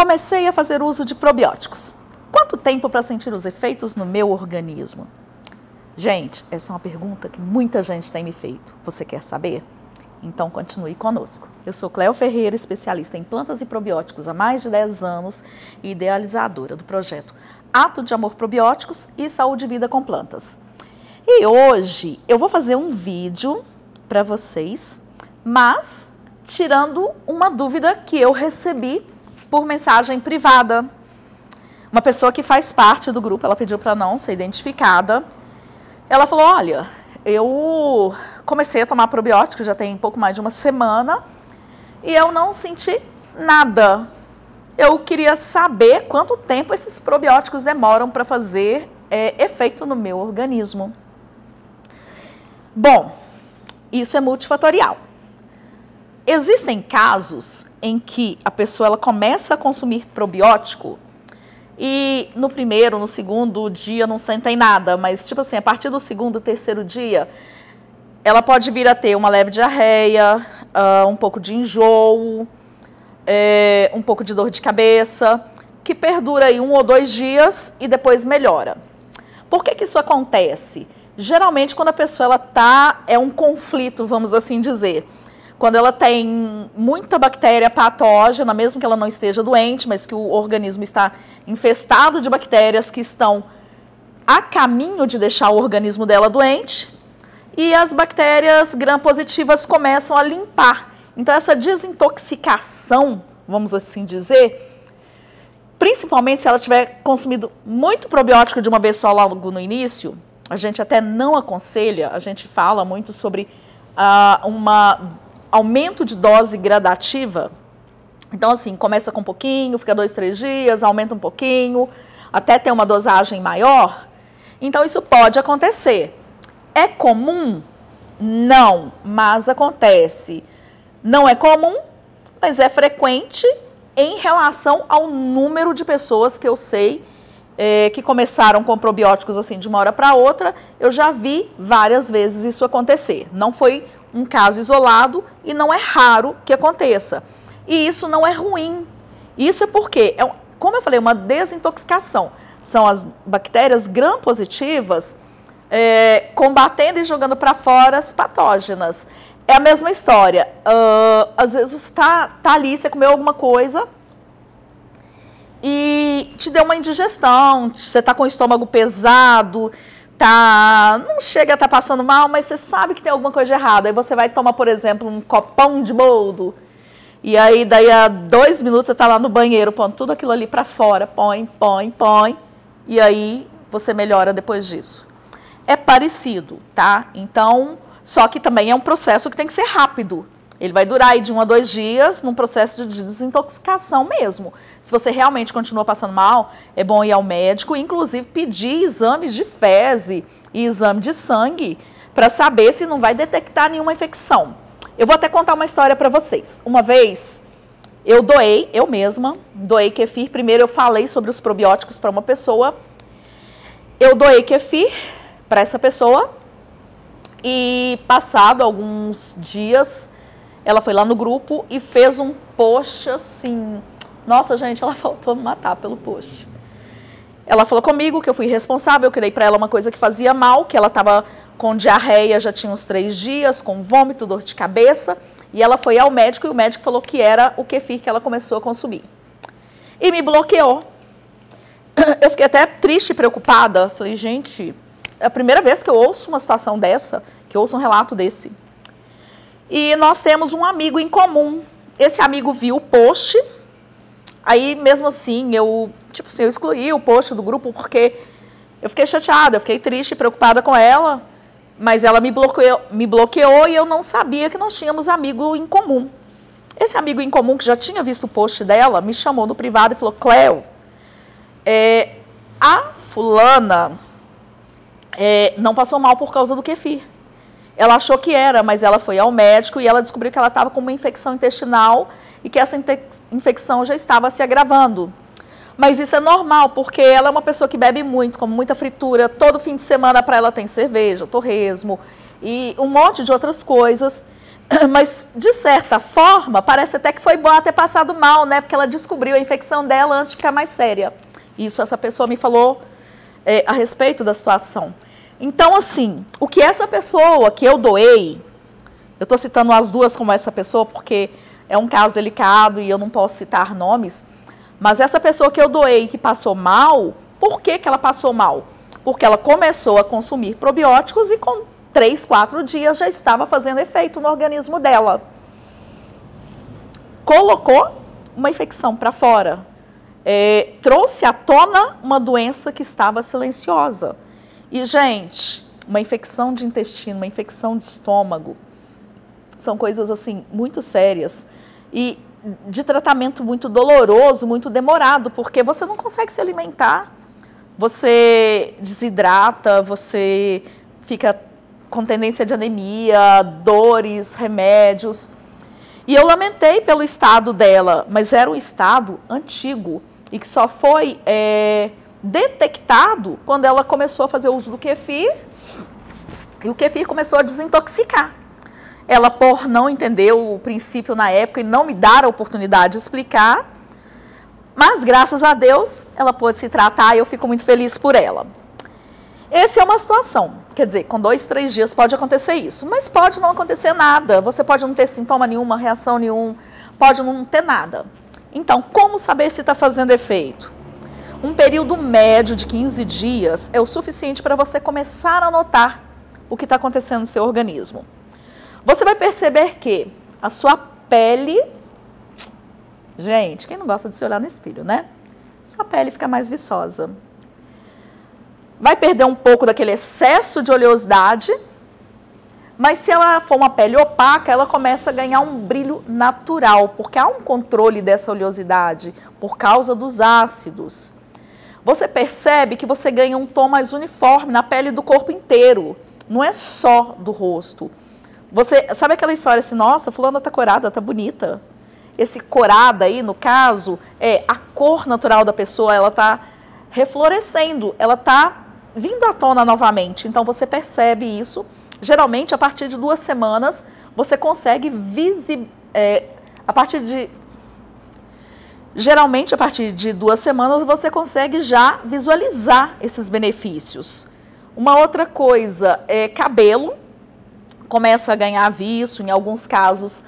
Comecei a fazer uso de probióticos. Quanto tempo para sentir os efeitos no meu organismo? Gente, essa é uma pergunta que muita gente tem me feito. Você quer saber? Então continue conosco. Eu sou Cléo Ferreira, especialista em plantas e probióticos há mais de 10 anos e idealizadora do projeto Ato de Amor Probióticos e Saúde e Vida com Plantas. E hoje eu vou fazer um vídeo para vocês, mas tirando uma dúvida que eu recebi por mensagem privada. Uma pessoa que faz parte do grupo, ela pediu para não ser identificada. Ela falou, olha, eu comecei a tomar probiótico já tem pouco mais de uma semana e eu não senti nada. Eu queria saber quanto tempo esses probióticos demoram para fazer efeito no meu organismo. Bom, isso é multifatorial. Existem casos em que a pessoa ela começa a consumir probiótico e no primeiro, no segundo dia não sentem nada, mas tipo assim, a partir do segundo, terceiro dia, ela pode vir a ter uma leve diarreia, um pouco de enjoo, um pouco de dor de cabeça, que perdura aí 1 ou 2 dias e depois melhora. Por que isso acontece? Geralmente quando a pessoa é um conflito, vamos assim dizer. Quando ela tem muita bactéria patógena, mesmo que ela não esteja doente, mas que o organismo está infestado de bactérias que estão a caminho de deixar o organismo dela doente, e as bactérias gram-positivas começam a limpar. Então, essa desintoxicação, vamos assim dizer, principalmente se ela tiver consumido muito probiótico de uma vez só logo no início, a gente até não aconselha, a gente fala muito sobre aumento de dose gradativa. Então, assim, começa com um pouquinho, fica 2, 3 dias, aumenta um pouquinho, até ter uma dosagem maior. Então, isso pode acontecer. É comum? Não, mas acontece. Não é comum, mas é frequente em relação ao número de pessoas que eu sei que começaram com probióticos assim de uma hora para outra. Eu já vi várias vezes isso acontecer. Não foi um caso isolado e não é raro que aconteça. E isso não é ruim. Isso é porque, como eu falei, uma desintoxicação. São as bactérias gram-positivas combatendo e jogando para fora as patógenas. É a mesma história. Às vezes você tá ali, você comeu alguma coisa e te deu uma indigestão, você está com o estômago pesado, não chega a estar passando mal, mas você sabe que tem alguma coisa errada. Aí você vai tomar, por exemplo, um copão de boldo. E aí, daí a 2 minutos, você está lá no banheiro, pondo tudo aquilo ali para fora. Põe. E aí, você melhora depois disso. É parecido, tá? Então, só que também é um processo que tem que ser rápido. Ele vai durar aí de 1 a 2 dias, num processo de desintoxicação mesmo. Se você realmente continua passando mal, é bom ir ao médico, inclusive pedir exames de fezes e exame de sangue para saber se não vai detectar nenhuma infecção. Eu vou até contar uma história para vocês. Uma vez, eu mesma doei kefir. Primeiro eu falei sobre os probióticos para uma pessoa. Eu doei kefir para essa pessoa e passado alguns dias, ela foi lá no grupo e fez um post assim. Nossa, gente, ela faltou me matar pelo post. Ela falou comigo que eu fui responsável, eu dei para ela uma coisa que fazia mal, que ela estava com diarreia, já tinha uns 3 dias, com vômito, dor de cabeça. E ela foi ao médico e o médico falou que era o kefir que ela começou a consumir. E me bloqueou. Eu fiquei até triste e preocupada. Falei, gente, é a primeira vez que eu ouço uma situação dessa, que eu ouço um relato desse. E nós temos um amigo em comum. Esse amigo viu o post. Aí, mesmo assim, eu excluí o post do grupo porque eu fiquei chateada, eu fiquei triste e preocupada com ela, mas ela me bloqueou e eu não sabia que nós tínhamos amigo em comum. Esse amigo em comum, que já tinha visto o post dela, me chamou no privado e falou, Cléo, a fulana não passou mal por causa do kefir. Ela achou que era, mas ela foi ao médico e ela descobriu que ela estava com uma infecção intestinal e que essa infecção já estava se agravando. Mas isso é normal, porque ela é uma pessoa que bebe muito, come muita fritura. Todo fim de semana para ela tem cerveja, torresmo e um monte de outras coisas. Mas, de certa forma, parece até que foi bom ela ter passado mal, né? Porque ela descobriu a infecção dela antes de ficar mais séria. Isso essa pessoa me falou a respeito da situação. Então, assim, o que essa pessoa que eu doei, eu estou citando as duas como essa pessoa porque é um caso delicado e eu não posso citar nomes, mas essa pessoa que eu doei que passou mal, por que ela passou mal? Porque ela começou a consumir probióticos e com 3, 4 dias já estava fazendo efeito no organismo dela. Colocou uma infecção para fora. Trouxe à tona uma doença que estava silenciosa. E, gente, uma infecção de intestino, uma infecção de estômago, são coisas, assim, muito sérias. E de tratamento muito doloroso, muito demorado, porque você não consegue se alimentar. Você desidrata, você fica com tendência de anemia, dores, remédios. E eu lamentei pelo estado dela, mas era um estado antigo e que só foi detectado quando ela começou a fazer uso do kefir e o kefir começou a desintoxicar. Ela, por não entender o princípio na época e não me dar a oportunidade de explicar, mas, graças a Deus, ela pôde se tratar e eu fico muito feliz por ela. Essa é uma situação. Quer dizer, com 2, 3 dias pode acontecer isso. Mas pode não acontecer nada. Você pode não ter sintoma nenhuma, reação nenhuma. Pode não ter nada. Então, como saber se está fazendo efeito? Um período médio de 15 dias é o suficiente para você começar a notar o que está acontecendo no seu organismo. Você vai perceber que a sua pele... Gente, quem não gosta de se olhar no espelho, né? Sua pele fica mais viçosa. Vai perder um pouco daquele excesso de oleosidade, mas se ela for uma pele opaca, ela começa a ganhar um brilho natural, porque há um controle dessa oleosidade por causa dos ácidos. Você percebe que você ganha um tom mais uniforme na pele do corpo inteiro, não é só do rosto. Você sabe aquela história assim, nossa, fulana tá corada, tá bonita. Esse corada aí, no caso, é a cor natural da pessoa, ela está reflorescendo, ela está vindo à tona novamente. Então, você percebe isso. Geralmente, a partir de 2 semanas, você consegue Geralmente, a partir de 2 semanas, você consegue já visualizar esses benefícios. Uma outra coisa é cabelo. Começa a ganhar viço, em alguns casos...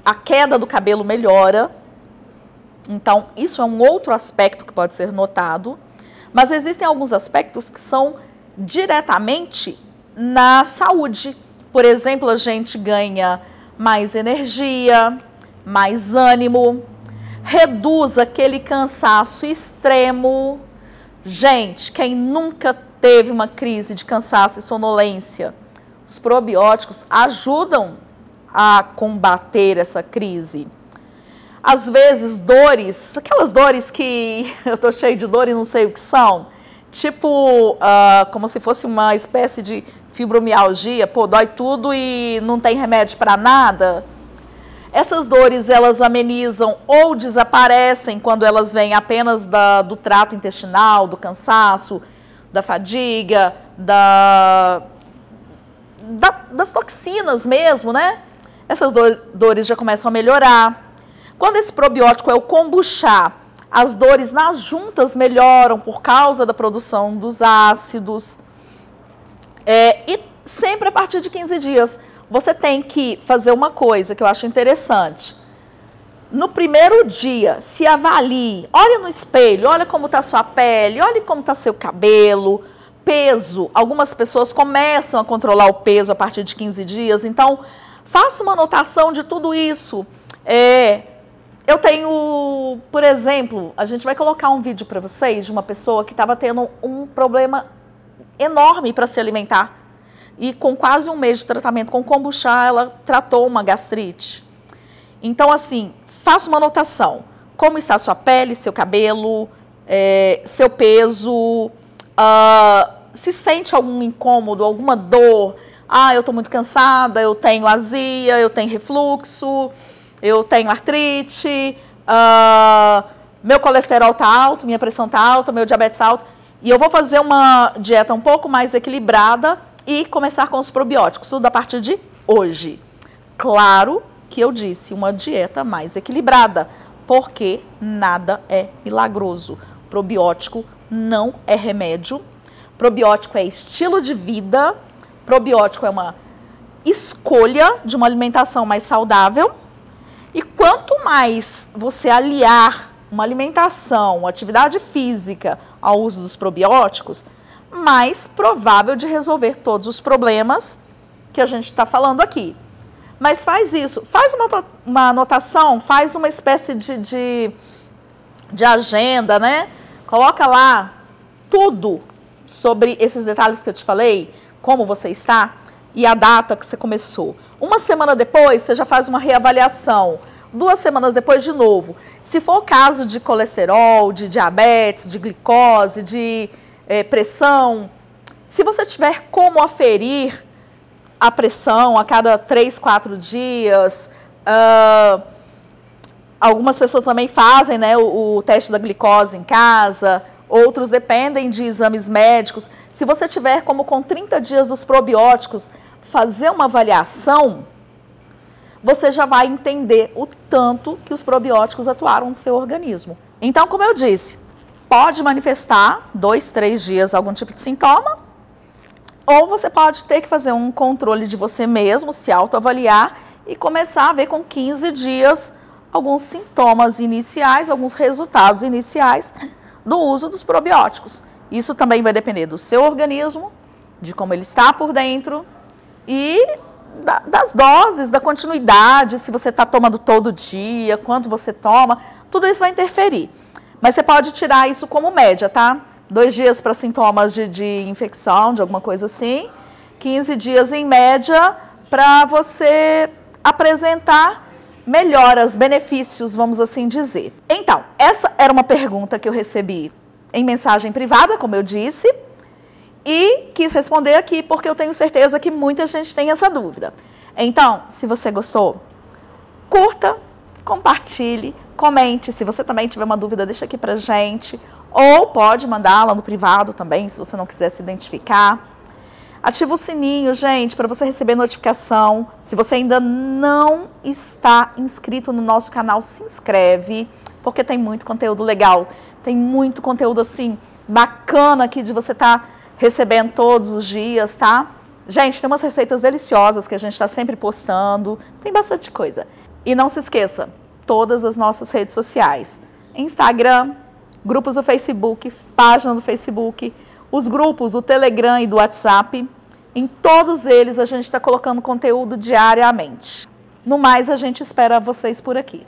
a queda do cabelo melhora. Então, isso é um outro aspecto que pode ser notado. Mas existem alguns aspectos que são diretamente na saúde. Por exemplo, a gente ganha mais energia, mais ânimo, reduz aquele cansaço extremo. Gente, quem nunca teve uma crise de cansaço e sonolência, os probióticos ajudam a combater essa crise. Às vezes, dores, aquelas dores que eu tô cheio de dor e não sei o que são, tipo, como se fosse uma espécie de fibromialgia, pô, dói tudo e não tem remédio para nada. Essas dores, elas amenizam ou desaparecem quando elas vêm apenas do trato intestinal, do cansaço, da fadiga, das toxinas mesmo, né? Essas dores já começam a melhorar. Quando esse probiótico é o kombucha, as dores nas juntas melhoram por causa da produção dos ácidos. E sempre a partir de 15 dias, você tem que fazer uma coisa que eu acho interessante. No primeiro dia, se avalie, olhe no espelho, olha como está sua pele, olhe como está seu cabelo, peso. Algumas pessoas começam a controlar o peso a partir de 15 dias, então... faça uma anotação de tudo isso. Eu tenho, por exemplo, a gente vai colocar um vídeo para vocês de uma pessoa que estava tendo um problema enorme para se alimentar. E com quase 1 mês de tratamento com kombucha, ela tratou uma gastrite. Então, assim, faça uma anotação. Como está a sua pele, seu cabelo, seu peso, se sente algum incômodo, alguma dor. Eu estou muito cansada, eu tenho azia, eu tenho refluxo, eu tenho artrite, meu colesterol está alto, minha pressão está alta, meu diabetes está alto. E eu vou fazer uma dieta um pouco mais equilibrada e começar com os probióticos, tudo a partir de hoje. Claro que eu disse uma dieta mais equilibrada, porque nada é milagroso. Probiótico não é remédio, probiótico é estilo de vida, probiótico é uma escolha de uma alimentação mais saudável. E quanto mais você aliar uma alimentação, uma atividade física ao uso dos probióticos, mais provável de resolver todos os problemas que a gente está falando aqui. Mas faz isso, faz uma anotação, faz uma espécie de agenda, né? Coloca lá tudo sobre esses detalhes que eu te falei, como você está e a data que você começou. Uma semana depois, você já faz uma reavaliação. 2 semanas depois, de novo. Se for o caso de colesterol, de diabetes, de glicose, de pressão, se você tiver como aferir a pressão a cada 3, 4 dias, algumas pessoas também fazem, né, o teste da glicose em casa, outros dependem de exames médicos. Se você tiver como com 30 dias dos probióticos fazer uma avaliação, você já vai entender o tanto que os probióticos atuaram no seu organismo. Então, como eu disse, pode manifestar 2, 3 dias algum tipo de sintoma, ou você pode ter que fazer um controle de você mesmo, se autoavaliar e começar a ver com 15 dias alguns sintomas iniciais, alguns resultados iniciais do uso dos probióticos. Isso também vai depender do seu organismo, de como ele está por dentro e das doses, da continuidade, se você está tomando todo dia, quanto você toma, tudo isso vai interferir. Mas você pode tirar isso como média, tá? 2 dias para sintomas de infecção, de alguma coisa assim, 15 dias em média para você apresentar melhoras, benefícios, vamos assim dizer. Então, essa era uma pergunta que eu recebi em mensagem privada, como eu disse, e quis responder aqui porque eu tenho certeza que muita gente tem essa dúvida. Então, se você gostou, curta, compartilhe, comente. Se você também tiver uma dúvida, deixa aqui pra gente. Ou pode mandar lá no privado também, se você não quiser se identificar. Ativa o sininho, gente, para você receber notificação. Se você ainda não está inscrito no nosso canal, se inscreve, porque tem muito conteúdo legal. Tem muito conteúdo, assim, bacana aqui de você estar recebendo todos os dias, tá? Gente, tem umas receitas deliciosas que a gente está sempre postando. Tem bastante coisa. E não se esqueça, todas as nossas redes sociais. Instagram, grupos do Facebook, página do Facebook, os grupos do Telegram e do WhatsApp. Em todos eles a gente está colocando conteúdo diariamente. No mais, a gente espera vocês por aqui.